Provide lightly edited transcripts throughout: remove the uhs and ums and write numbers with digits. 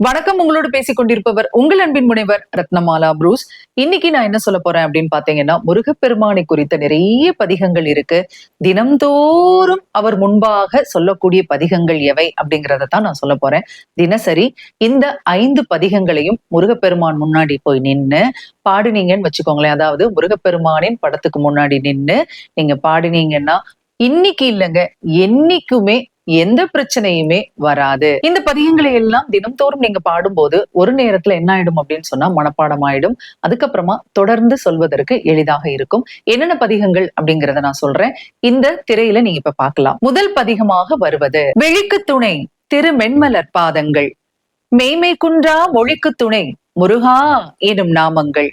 வணக்கம். உங்களோடு பேசிக் கொண்டிருப்பவர் உங்கள் அன்பின் முனைவர் ரத்னமாலா புரூஸ். இன்னைக்கு நான் என்ன சொல்ல போறேன் அப்படின்னு பாத்தீங்கன்னா, முருகப்பெருமானை குறித்த நிறைய பதிகங்கள் இருக்கு. தினம்தோறும் அவர் முன்பாக சொல்லக்கூடிய பதிகங்கள் எவை அப்படிங்கறத தான் நான் சொல்ல போறேன். தினசரி இந்த 5 பதிகங்களையும் முருகப்பெருமான் முன்னாடி போய் நின்னு பாடுனீங்கன்னு வச்சுக்கோங்களேன். அதாவது முருகப்பெருமானின் படத்துக்கு முன்னாடி நின்னு நீங்க பாடினீங்கன்னா இன்னைக்கு இல்லைங்க, என்னைக்குமே எந்த பிரச்சனையுமே வராது. இந்த பதிகங்களை எல்லாம் தினம்தோறும் நீங்க பாடும்போது ஒரு நேரத்துல என்ன ஆயிடும் அப்படின்னு சொன்னா மனப்பாடம் ஆயிடும். அதுக்கப்புறமா தொடர்ந்து சொல்வதற்கு எளிதாக இருக்கும். என்னென்ன பதிகங்கள் அப்படிங்கறத நான் சொல்றேன். இந்த திரையில நீங்க இப்ப பார்க்கலாம். முதல் பதிகமாக வருவது விழிக்கு துணை திரு மென்மலர் பாதங்கள், மெய்மை குன்றா மொழிக்கு துணை முருகா எனும் நாமங்கள்,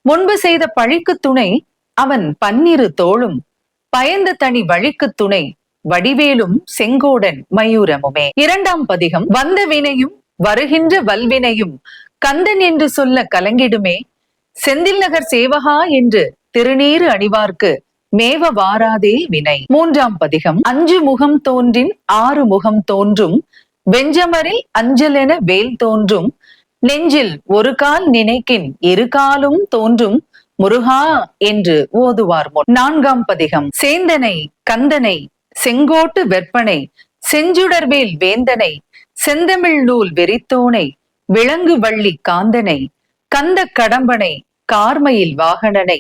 முன்பு செய்த பழிக்கு துணை அவன் பன்னிரு தோளும், பயந்த தனி வழிக்கு துணை வடிவேலும் செங்கோடன் மயூரமுமே. இரண்டாம் பதிகம் வந்த வினையும் வருகின்ற வல்வினையும் கந்தன் என்று சொல்ல கலங்கிடுமே, செந்தில் நகர் சேவகா என்று திருநீறு அணிவார்க்கு மேவ வாராதே வினை. மூன்றாம் பதிகம் அஞ்சு முகம் தோன்றின் ஆறு முகம் தோன்றும், வெஞ்சமரில் அஞ்சல் என வேல் தோன்றும், நெஞ்சில் ஒரு கால் நினைக்கின் இரு காலும் தோன்றும் முருகா என்று ஓதுவார் முன். நான்காம் பதிகம் சேந்தனை கந்தனை செங்கோட்டு வெற்பனை செஞ்சுடர்வேல் வேந்தனை செந்தமிழ் நூல் வெறித்தோனை விலங்கு வள்ளி காந்தனை கந்த கடம்பனை கார்மயில் வாகனனை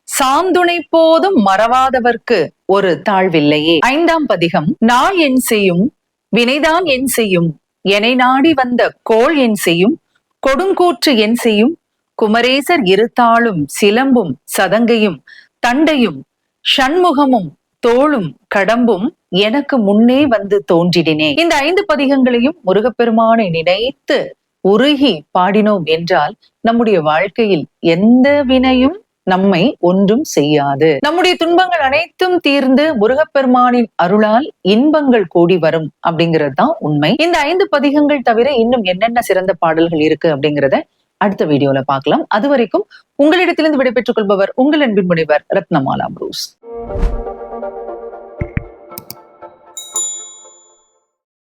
சாந்துணை போதும் மறவாதவர்க்கு ஒரு தாழ்வில்லையே. ஐந்தாம் பதிகம் நாள் என் செய்யும் வினைதான் என் செய்யும், எனை நாடி வந்த கோள் என் செய்யும், கொடுங்கூற்று என் செய்யும், குமரேசர் இருத்தாளும் சிலம்பும் சதங்கையும் தண்டையும் ஷண்முகமும் தோளும் கடம்பும் எனக்கு முன்னே வந்து தோன்றிடினே. இந்த 5 பதிகங்களையும் முருகப்பெருமானை நினைத்து உருகி பாடினோம் என்றால் நம்முடைய வாழ்க்கையில் எந்த வினையும் நம்மை ஒன்றும் செய்யாது. நம்முடைய துன்பங்கள் அனைத்தும் தீர்ந்து முருகப்பெருமானின் அருளால் இன்பங்கள் கூடி வரும் அப்படிங்கிறது தான் உண்மை. இந்த 5 பதிகங்கள் தவிர இன்னும் என்னென்ன சிறந்த பாடல்கள் இருக்கு அப்படிங்கிறத அடுத்த வீடியோல பார்க்கலாம். அது வரைக்கும் உங்களிடத்திலிருந்து விடைபெற்றுக் கொள்பவர் உங்கள் அன்பின் முனைவர் ரத்னமாலா புரூஸ்.